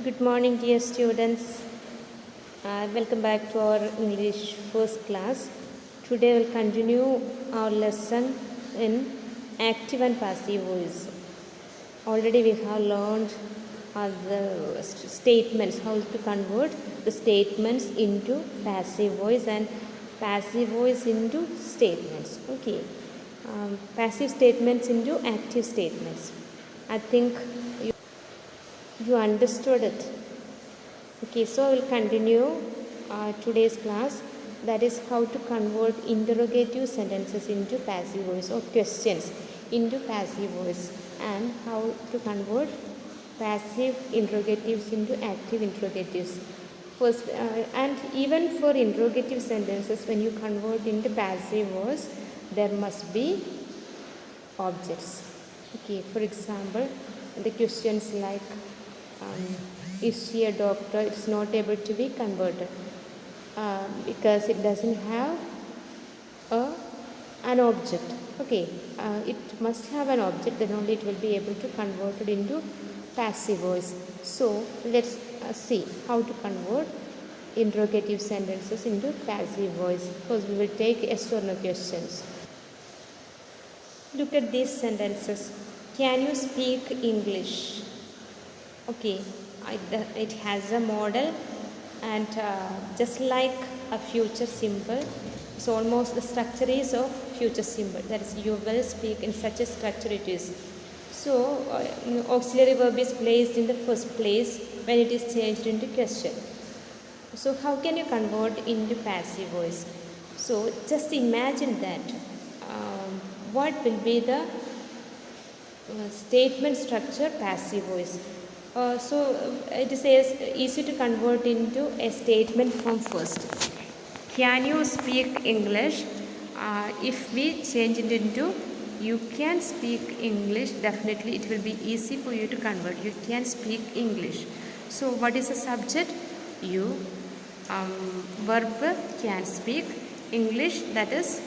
Good morning, dear students. Welcome back to our English first class. Today we'll continue our lesson in active and passive voice. Already we have learned the statements, how to convert the statements into passive voice and passive voice into statements. Okay, passive statements into active statements. I think you understood it. Okay, so I will continue today's class, that is how to convert interrogative sentences into passive voice or questions into passive voice, and how to convert passive interrogatives into active interrogatives. First, and even for interrogative sentences, when you convert into passive voice, there must be objects. Okay, for example, the questions like is she a doctor? It's not able to be converted because it doesn't have an object. Okay, it must have an object, then only it will be able to convert it into passive voice. So let's see how to convert interrogative sentences into passive voice. First we will take yes or no questions. Look at these sentences. Can you speak English? Okay, it has a model, and just like a future simple, it's almost the structure is of future simple, that is you will speak, in such a structure it is. So auxiliary verb is placed in the first place when it is changed into question. So how can you convert into passive voice? So just imagine that what will be the statement structure passive voice. So it is easy to convert into a statement form first. Can you speak English? If we change it into you can speak English, definitely it will be easy for you to convert. You can speak English. So what is the subject? You. Verb can speak. English, that is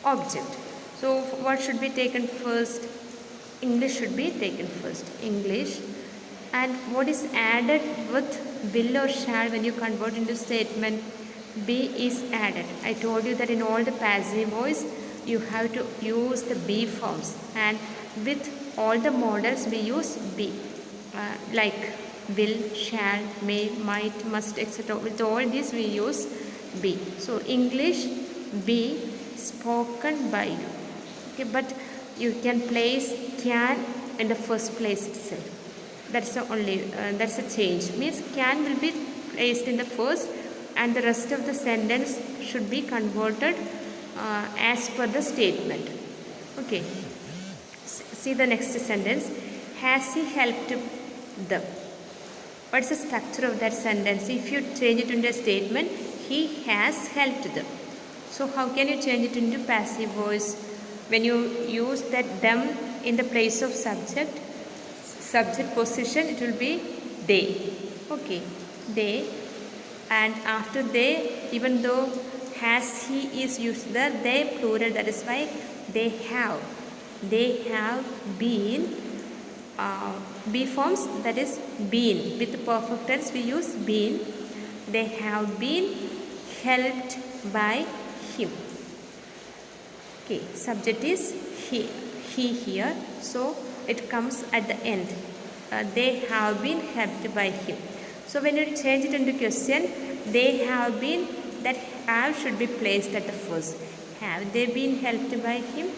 object. So what should be taken first? English should be taken first. English. And what is added with will or shall when you convert into statement? Be is added. I told you that in all the passive voice you have to use the be forms, and with all the models we use be, like will, shall, may, might, must, etc. With all these we use be. So English be spoken by you. Okay, but you can place can in the first place itself. That's the only that's a change. Means can will be placed in the first, and the rest of the sentence should be converted as per the statement. Okay. See the next sentence. Has he helped them? What's the structure of that sentence? If you change it into a statement, he has helped them. So how can you change it into passive voice? When you use that them in the place of subject position, it will be they. Okay, they, and after they, even though has he is used there, they plural, that is why they have been, be forms, that is been, with the perfect tense we use been. They have been helped by him. Okay, subject is he here, so it comes at the end. They have been helped by him. So when you change it into question, they have been, that have should be placed at the first. Have they been helped by him?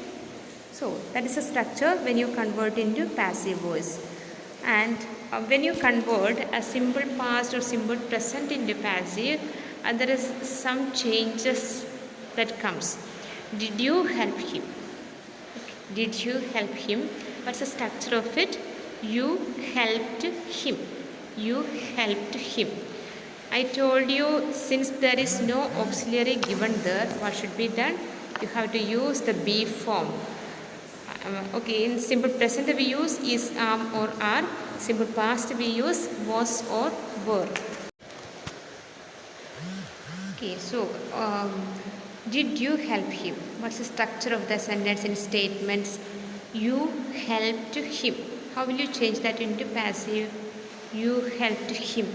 So that is a structure when you convert into passive voice. And when you convert a simple past or simple present into passive, there is some changes that comes. Did you help him? Did you help him? What's the structure of it? You helped him. You helped him. I told you, since there is no auxiliary given there, what should be done? You have to use the be form. Okay, in simple present we use is, or are. Simple past we use was or were. Okay, so Did you help him? What's the structure of the sentence in statements? You helped him. How will you change that into passive? You helped him.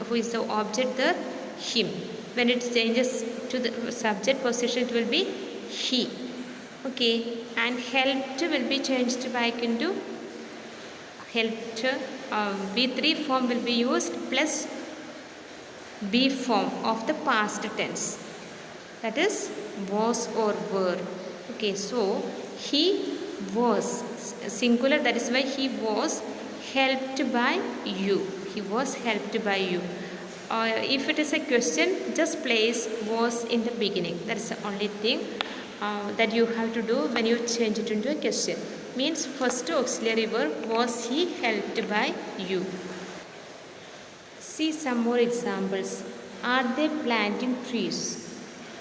Who is the object there? Him. When it changes to the subject position, it will be he. Okay. And helped will be changed back into helped. V3 form will be used plus be form of the past tense. That is was or were. Okay, so he was singular, that is why he was helped by you. He was helped by you. If it is a question, just place was in the beginning. That is the only thing that you have to do when you change it into a question. Means first auxiliary verb, was he helped by you. See some more examples. Are they planting trees?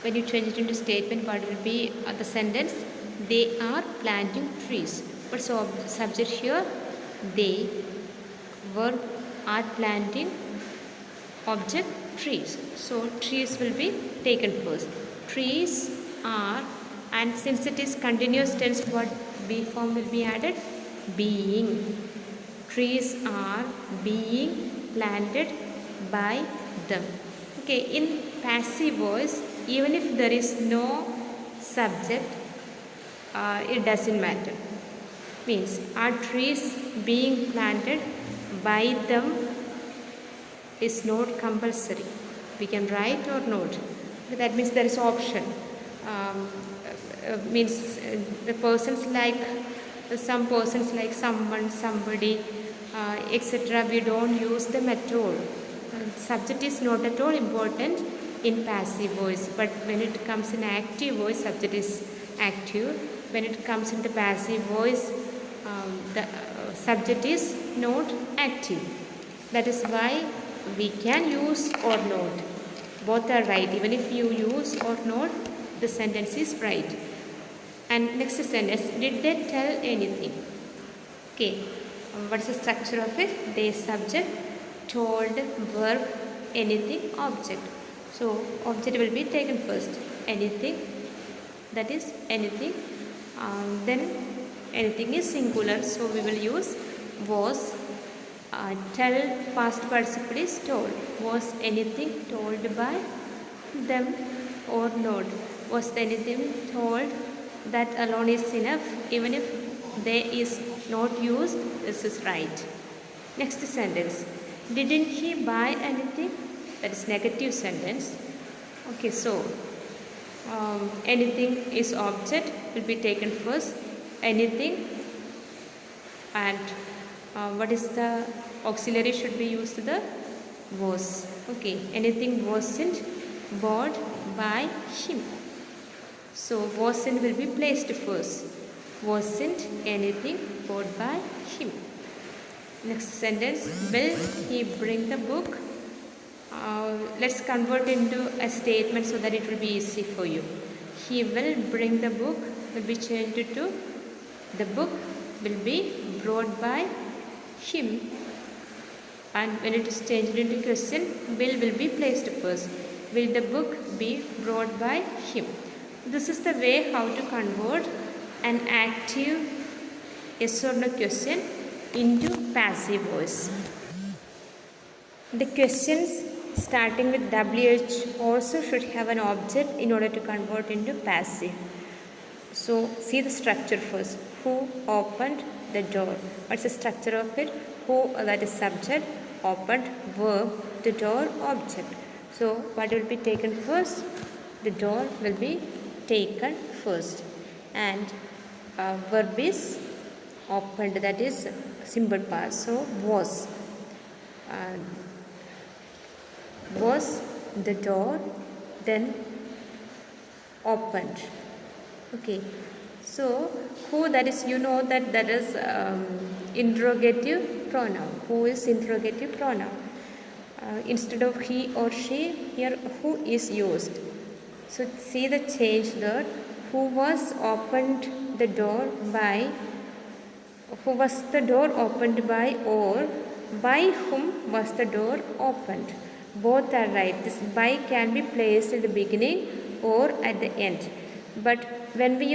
When you change it into statement, what will be the sentence? They are planting trees. What's the subject here? They verb are planting, object trees. So trees will be taken first. Trees are, and since it is continuous tense, what be form will be added? Being. Trees are being planted by them. Okay, in passive voice, even if there is no subject, it doesn't matter. Means, are trees being planted by them is not compulsory. We can write or not. That means there is option. Means the persons like some persons like someone, somebody, etc. We don't use them at all. Subject is not at all important in passive voice, but when it comes in active voice, subject is active. When it comes in the passive voice, the subject is not active. That is why we can use or not. Both are right. Even if you use or not, the sentence is right. And next sentence, did they tell anything? Okay, what is the structure of it? They, subject, told, verb, anything, object. So object will be taken first. Anything, that is anything. Then anything is singular, so we will use was. Tell, past participle is told. Was anything told by them or not? Was anything told? That alone is enough. Even if they is not used, this is right. Next sentence. Didn't he buy anything? That is negative sentence. Okay, so anything is object, will be taken first. Anything, and what is the auxiliary should be used? The was. Okay, anything wasn't bought by him. So wasn't will be placed first. Wasn't anything bought by him. Next sentence, will he bring the book? Let's convert into a statement so that it will be easy for you. He will bring the book will be changed to the book will be brought by him. And when it is changed into question, will be placed first. Will the book be brought by him? This is the way how to convert an active yes or no question into passive voice. The questions starting with WH also should have an object in order to convert into passive. So see the structure first. Who opened the door? What's the structure of it? Who, that is subject, opened, verb, the door, object. So what will be taken first? The door will be taken first, and verb is opened, that is simple past. So was the door then opened. Okay, so who, that is, you know that that is interrogative pronoun. Who is interrogative pronoun? Instead of he or she, here who is used. So see the change there. Who was opened the door by? Who was the door opened by, or by whom was the door opened? Both are right. This by can be placed in the beginning or at the end. But when we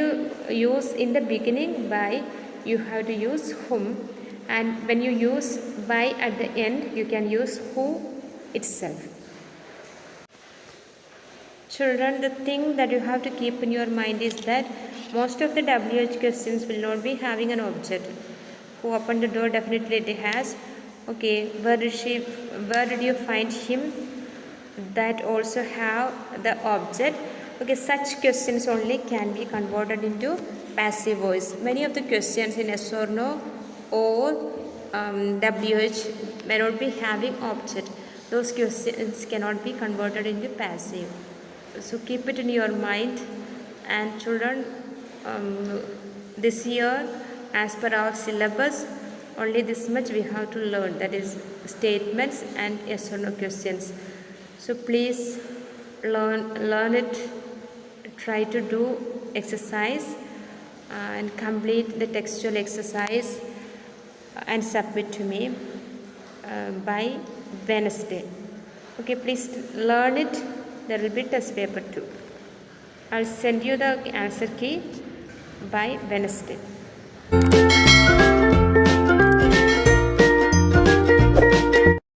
use in the beginning by, you have to use whom, and when you use by at the end, you can use who itself. Children, the thing that you have to keep in your mind is that most of the WH questions will not be having an object. Who opened the door? Definitely it has. Okay, where did you find him? That also have the object. Okay, such questions only can be converted into passive voice. Many of the questions in yes or no or WH may not be having object. Those questions cannot be converted into passive. So keep it in your mind. And children, this year, as per our syllabus, only this much we have to learn, that is statements and yes or no questions. So please learn it, try to do exercise and complete the textual exercise and submit to me by Wednesday. Okay, please learn it. There will be test paper too. I'll send you the answer key by Wednesday.